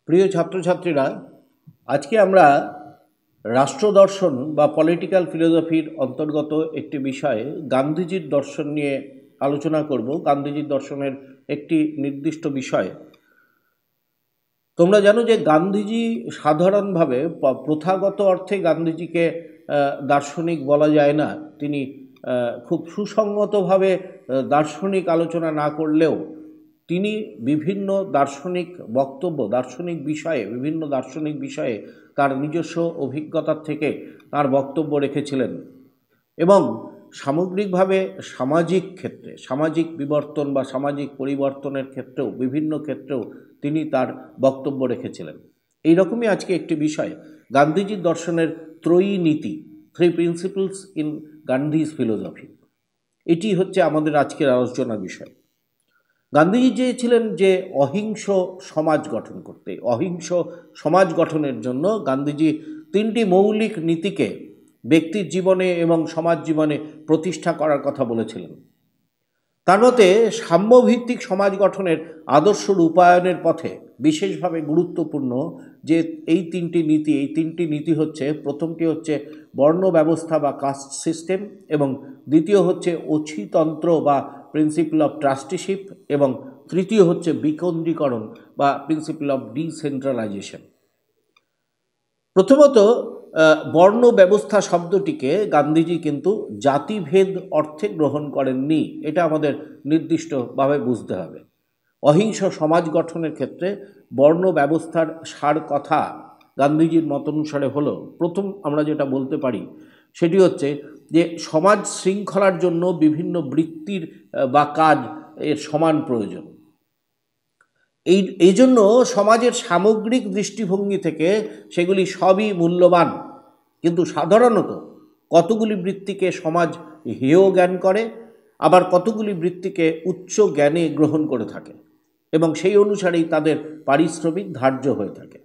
প্রিয় ছাত্রছাত্রীরা, আজকে আমরা রাষ্ট্রদর্শন বা পলিটিক্যাল ফিলোসফির অন্তর্গত একটি বিষয়ে গান্ধীজির দর্শন নিয়ে আলোচনা করব। গান্ধীজির দর্শনের একটি নির্দিষ্ট বিষয়। তোমরা জানো যে গান্ধীজি সাধারণভাবে প্রথাগত অর্থে গান্ধীজিকে দার্শনিক বলা যায় না। তিনি খুব সুসংগতভাবে দার্শনিক আলোচনা না করলেও তিনি বিভিন্ন দার্শনিক বক্তব্য, বিভিন্ন দার্শনিক বিষয়ে তার নিজস্ব অভিজ্ঞতার থেকে তার বক্তব্য রেখেছিলেন এবং সামগ্রিকভাবে সামাজিক বিবর্তন বা সামাজিক পরিবর্তনের ক্ষেত্রেও বিভিন্ন ক্ষেত্রেও তিনি তার বক্তব্য রেখেছিলেন। এই রকমই আজকে একটি বিষয়, গান্ধীজির দর্শনের ত্রয়ী নীতি, 3 প্রিন্সিপলস ইন গান্ধীজ ফিলোসফি। এটি হচ্ছে আমাদের আজকের আলোচনার বিষয়। গান্ধীজি চেয়েছিলেন যে অহিংস সমাজ গঠন করতে। অহিংস সমাজ গঠনের জন্য গান্ধীজি 3টি মৌলিক নীতিকে ব্যক্তির জীবনে এবং সমাজ জীবনে প্রতিষ্ঠা করার কথা বলেছিলেন। তার মতে সাম্যভিত্তিক সমাজ গঠনের আদর্শ রূপায়ণের পথে বিশেষভাবে গুরুত্বপূর্ণ যে এই তিনটি নীতি হচ্ছে, প্রথমটি হচ্ছে বর্ণ ব্যবস্থা বা কাস্ট সিস্টেম, এবং দ্বিতীয় হচ্ছে অছিতন্ত্র বা প্রিন্সিপল অফ ট্রাস্টিশিপ, এবং তৃতীয় হচ্ছে বিকেন্দ্রীকরণ বা প্রিন্সিপল অফ ডিসেন্ট্রালাইজেশন। প্রথমত বর্ণ ব্যবস্থা শব্দটিকে গান্ধীজি কিন্তু জাতিভেদ অর্থে গ্রহণ করেননি। এটা আমাদের নির্দিষ্টভাবে বুঝতে হবে। অহিংস সমাজ গঠনের ক্ষেত্রে বর্ণ ব্যবস্থার সার কথা গান্ধীজির মতানুসারে হলো, প্রথম আমরা যেটা বলতে পারি সেটি হচ্ছে যে সমাজ শৃঙ্খলার জন্য বিভিন্ন বৃত্তির বা কাজ এর সমান প্রয়োজন। এই জন্য সমাজের সামগ্রিক দৃষ্টিভঙ্গি থেকে সেগুলি সবই মূল্যবান, কিন্তু সাধারণত কতগুলি বৃত্তিকে সমাজ হেয় জ্ঞান করে, আবার কতগুলি বৃত্তিকে উচ্চ জ্ঞানে গ্রহণ করে থাকে এবং সেই অনুসারেই তাদের পারিশ্রমিক ধার্য হয়ে থাকে।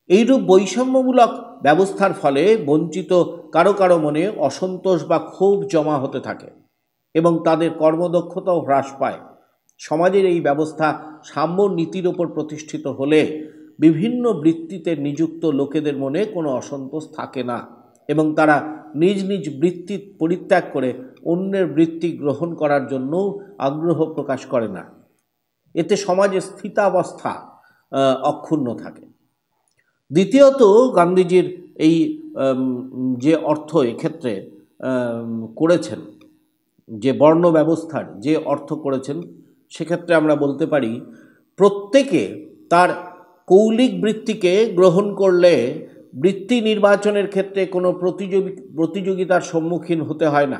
এইরূপ বৈষম্যমূলক ব্যবস্থার ফলে বঞ্চিত কারো মনে অসন্তোষ বা ক্ষোভ জমা হতে থাকে এবং তাদের কর্মদক্ষতাও হ্রাস পায়। সমাজের এই ব্যবস্থা সাম্য নীতির ওপর প্রতিষ্ঠিত হলে বিভিন্ন বৃত্তিতে নিযুক্ত লোকেদের মনে কোনো অসন্তোষ থাকে না এবং তারা নিজ নিজ বৃত্তি পরিত্যাগ করে অন্যের বৃত্তি গ্রহণ করার জন্য আগ্রহ প্রকাশ করে না। এতে সমাজের স্থিতাবস্থা অক্ষুণ্ণ থাকে। দ্বিতীয়ত, গান্ধীজির এই যে অর্থ এক্ষেত্রে করেছেন, যে বর্ণ ব্যবস্থার যে অর্থ করেছেন, সেক্ষেত্রে আমরা বলতে পারি প্রত্যেকে তার কৌলিক বৃত্তিকে গ্রহণ করলে বৃত্তি নির্বাচনের ক্ষেত্রে কোনো প্রতিযোগিতার সম্মুখীন হতে হয় না।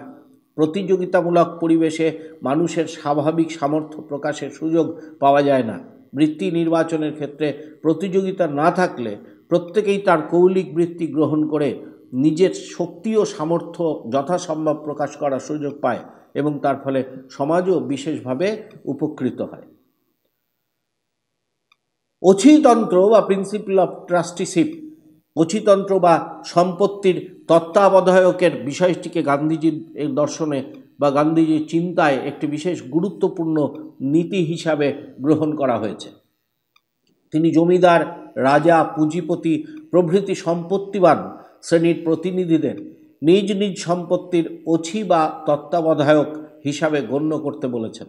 প্রতিযোগিতামূলক পরিবেশে মানুষের স্বাভাবিক সামর্থ্য প্রকাশের সুযোগ পাওয়া যায় না। বৃত্তি নির্বাচনের ক্ষেত্রে প্রতিযোগিতা না থাকলে প্রত্যেকেই তার কৌলিক বৃত্তি গ্রহণ করে নিজের শক্তি ও সামর্থ্য যথাসম্ভব প্রকাশ করার সুযোগ পায় এবং তার ফলে সমাজও বিশেষভাবে উপকৃত হয়। অছিতন্ত্র বা প্রিন্সিপল অফ ট্রাস্টিশিপ, অছিতন্ত্র বা সম্পত্তির তত্ত্বাবধায়কের বিষয়টিকে গান্ধীজির এই দর্শনে বা গান্ধীজির চিন্তায় একটি বিশেষ গুরুত্বপূর্ণ নীতি হিসাবে গ্রহণ করা হয়েছে। তিনি জমিদার, রাজা, পুঁজিপতি প্রভৃতি সম্পত্তিবান শ্রেণীর প্রতিনিধিদের নিজ নিজ সম্পত্তির অছি বা তত্ত্বাবধায়ক হিসাবে গণ্য করতে বলেছেন।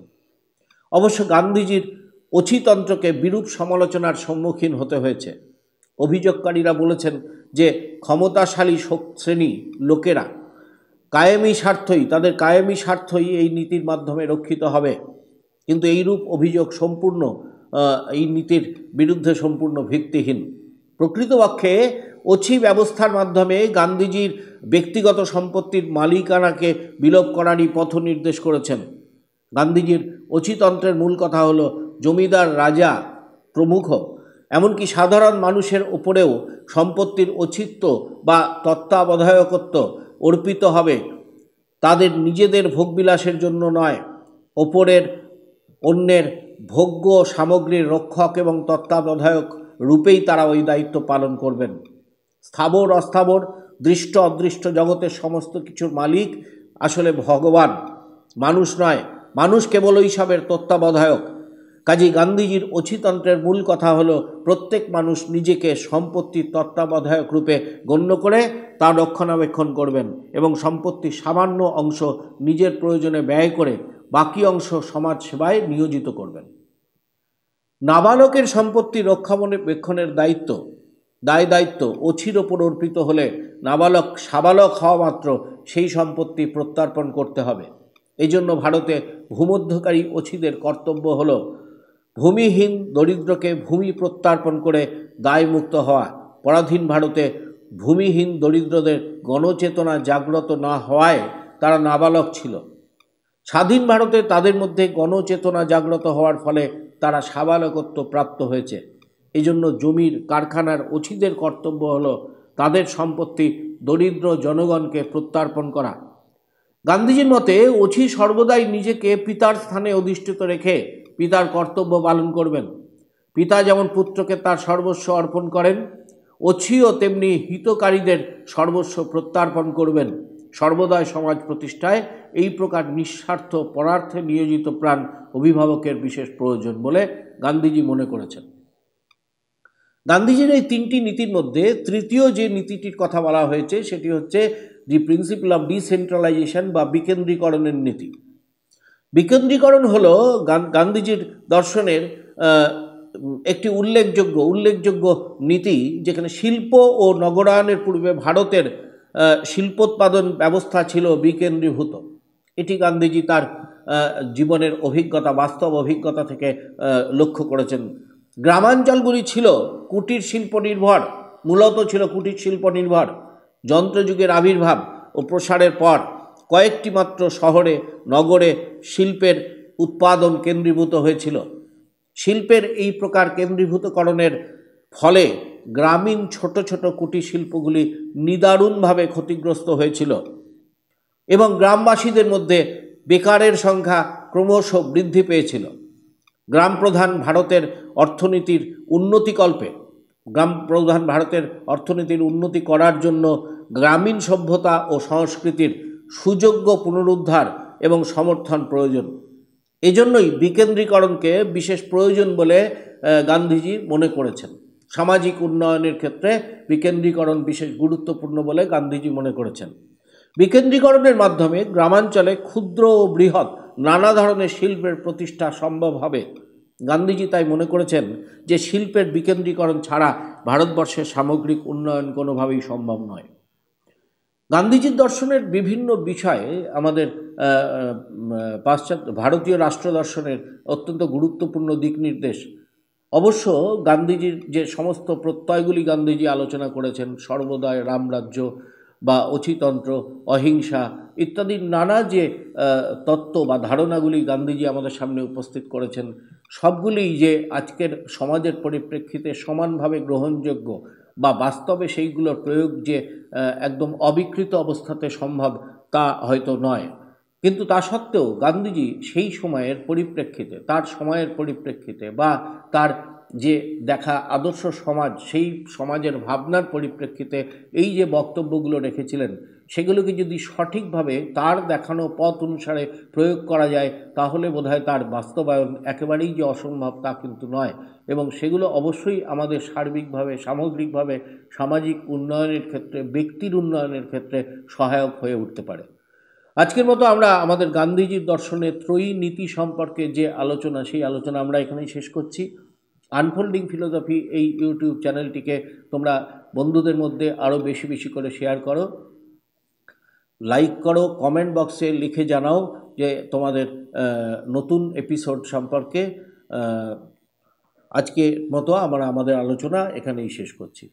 অবশ্য গান্ধীজির অছিতন্ত্রকে বিরূপ সমালোচনার সম্মুখীন হতে হয়েছে। অভিযোগকারীরা বলেছেন যে ক্ষমতাশালী শ্রেণী লোকেরা তাদের কায়েমি স্বার্থই এই নীতির মাধ্যমে রক্ষিত হবে, কিন্তু এইরূপ অভিযোগ এই নীতির বিরুদ্ধে সম্পূর্ণ ভিত্তিহীন। প্রকৃতপক্ষে অছি ব্যবস্থার মাধ্যমে গান্ধীজির ব্যক্তিগত সম্পত্তির মালিকানাকে বিলোপ করারই পথ নির্দেশ করেছেন। গান্ধীজির অছিতন্ত্রের মূল কথা হলো জমিদার, রাজা প্রমুখ এমনকি সাধারণ মানুষের ওপরেও সম্পত্তির অছিত্য বা তত্ত্বাবধায়কত্ব অর্পিত হবে তাদের নিজেদের ভোগবিলাসের জন্য নয়, অন্যের ভোগ্য সামগ্রীর রক্ষক এবং তত্ত্বাবধায়ক রূপেই তারা ওই দায়িত্ব পালন করবেন। স্থাবর অস্থাবর, দৃষ্ট অদৃষ্ট জগতের সমস্ত কিছুর মালিক আসলে ভগবান, মানুষ নয়। মানুষ কেবল এইসবের তত্ত্বাবধায়ক। কাজী গান্ধীজির অচিতন্ত্রের মূল কথা হলো প্রত্যেক মানুষ নিজেকে সম্পত্তির তত্ত্বাবধায়ক রূপে গণ্য করে তা রক্ষণাবেক্ষণ করবেন এবং সম্পত্তির সামান্য অংশ নিজের প্রয়োজনে ব্যয় করে বাকি অংশ সমাজ সেবায় নিয়োজিত করবেন। নাবালকের সম্পত্তি রক্ষণাবেক্ষণের দায়িত্ব ওছির ওপর অর্পিত হলে নাবালক সাবালক হওয়া মাত্র সেই সম্পত্তি প্রত্যর্পণ করতে হবে। এই জন্য ভারতে ভূমধ্যকারী ওছিদের কর্তব্য হল ভূমিহীন দরিদ্রকে ভূমি প্রত্যর্পণ করে দায়মুক্ত হওয়া। পরাধীন ভারতে ভূমিহীন দরিদ্রদের গণচেতনা জাগ্রত না হওয়ায় তারা নাবালক ছিল। স্বাধীন ভারতে তাদের মধ্যে গণচেতনা জাগ্রত হওয়ার ফলে তারা সাবালকত্ব প্রাপ্ত হয়েছে। এই জন্য জমির কারখানার ওছিদের কর্তব্য হল তাদের সম্পত্তি দরিদ্র জনগণকে প্রত্যর্পণ করা। গান্ধীজির মতে ওছি সর্বদাই নিজেকে পিতার স্থানে অধিষ্ঠিত রেখে পিতার কর্তব্য পালন করবেন। পিতা যেমন পুত্রকে তার সর্বস্ব অর্পণ করেন, ওছিও তেমনি হিতকারীদের সর্বস্ব প্রত্যর্পণ করবেন। সর্বদাই সমাজ প্রতিষ্ঠায় এই প্রকার নিঃস্বার্থ পরার্থে নিয়োজিত প্রাণ অভিভাবকের বিশেষ প্রয়োজন বলে গান্ধীজি মনে করেছেন। গান্ধীজির এই তিনটি নীতির মধ্যে তৃতীয় যে নীতিটির কথা বলা হয়েছে সেটি হচ্ছে দি প্রিন্সিপাল অফ ডিসেন্ট্রালাইজেশন বা বিকেন্দ্রীকরণের নীতি। বিকেন্দ্রীকরণ হলো গান্ধীজির দর্শনের একটি উল্লেখযোগ্য নীতি, যেখানে শিল্প ও নগরায়নের পূর্বে ভারতের শিল্পোৎপাদন ব্যবস্থা ছিল বিকেন্দ্রীভূত। এটি গান্ধীজি তার জীবনের বাস্তব অভিজ্ঞতা থেকে লক্ষ্য করেছেন। গ্রামাঞ্চলগুলি ছিল কুটির শিল্প নির্ভর, মূলত ছিল কুটির শিল্প নির্ভর। যন্ত্রযুগের আবির্ভাব ও প্রসারের পর কয়েকটি মাত্র শহরে নগরে শিল্পের উৎপাদন কেন্দ্রীভূত হয়েছিল। শিল্পের এই প্রকার কেন্দ্রীভূতকরণের ফলে গ্রামীণ ছোট ছোট কুটির শিল্পগুলি নিদারুণভাবে ক্ষতিগ্রস্ত হয়েছিল এবং গ্রামবাসীদের মধ্যে বেকারের সংখ্যা ক্রমশ বৃদ্ধি পেয়েছিল। গ্রাম প্রধান ভারতের অর্থনীতির উন্নতি করার জন্য গ্রামীণ সভ্যতা ও সংস্কৃতির সুযোগ্য পুনরুদ্ধার এবং সমর্থন প্রয়োজন। এজন্যই বিকেন্দ্রীকরণকে বিশেষ প্রয়োজন বলে গান্ধীজি মনে করেছেন। সামাজিক উন্নয়নের ক্ষেত্রে বিকেন্দ্রীকরণ বিশেষ গুরুত্বপূর্ণ বলে গান্ধীজি মনে করেছেন। বিকেন্দ্রীকরণের মাধ্যমে গ্রামাঞ্চলে ক্ষুদ্র ও বৃহৎ নানা ধরনের শিল্পের প্রতিষ্ঠা সম্ভব হবে। গান্ধীজি তাই মনে করেছেন যে শিল্পের বিকেন্দ্রীকরণ ছাড়া ভারতবর্ষের সামগ্রিক উন্নয়ন কোনোভাবেই সম্ভব নয়। গান্ধীজির দর্শনের বিভিন্ন বিষয়ে আমাদের ভারতীয় রাষ্ট্র দর্শনের অত্যন্ত গুরুত্বপূর্ণ দিক নির্দেশ। অবশ্য গান্ধীজির যে সমস্ত প্রত্যয়গুলি গান্ধীজি আলোচনা করেছেন, সর্বদয়, রামরাজ্য বা অচিতন্ত্র, অহিংসা ইত্যাদি নানা যে তত্ত্ব বা ধারণাগুলি গান্ধীজি আমাদের সামনে উপস্থিত করেছেন, সবগুলিই যে আজকের সমাজের পরিপ্রেক্ষিতে সমানভাবে গ্রহণযোগ্য বা বাস্তবে সেইগুলোর প্রয়োগ যে একদম অবিকৃত অবস্থাতে সম্ভব তা হয়তো নয়। কিন্তু তা সত্ত্বেও গান্ধীজি সেই সময়ের পরিপ্রেক্ষিতে, তার সময়ের পরিপ্রেক্ষিতে বা তার যে দেখা আদর্শ সমাজ, সেই সমাজের ভাবনার পরিপ্রেক্ষিতে এই যে বক্তব্যগুলো রেখেছিলেন, সেগুলোকে যদি সঠিকভাবে তার দেখানো পথ অনুসারে প্রয়োগ করা যায় তাহলে বোধহয় তার বাস্তবায়ন একেবারেই যে অসম্ভব তা কিন্তু নয়, এবং সেগুলো অবশ্যই আমাদের সামগ্রিকভাবে সামাজিক উন্নয়নের ক্ষেত্রে, ব্যক্তির উন্নয়নের ক্ষেত্রে সহায়ক হয়ে উঠতে পারে। আজকের মতো আমরা আমাদের গান্ধীজির দর্শনের ত্রয়ী নীতি সম্পর্কে যে আলোচনা, সেই আলোচনা আমরা এখানেই শেষ করছি। আনফোল্ডিং ফিলোসফি এই ইউটিউব চ্যানেলটিকে তোমরা বন্ধুদের মধ্যে আরও বেশি বেশি করে শেয়ার করো, লাইক করো, কমেন্ট বক্সে লিখে জানাও যে তোমাদের নতুন এপিসোড সম্পর্কে। আজকের মতো আমরা আমাদের আলোচনা এখানেই শেষ করছি।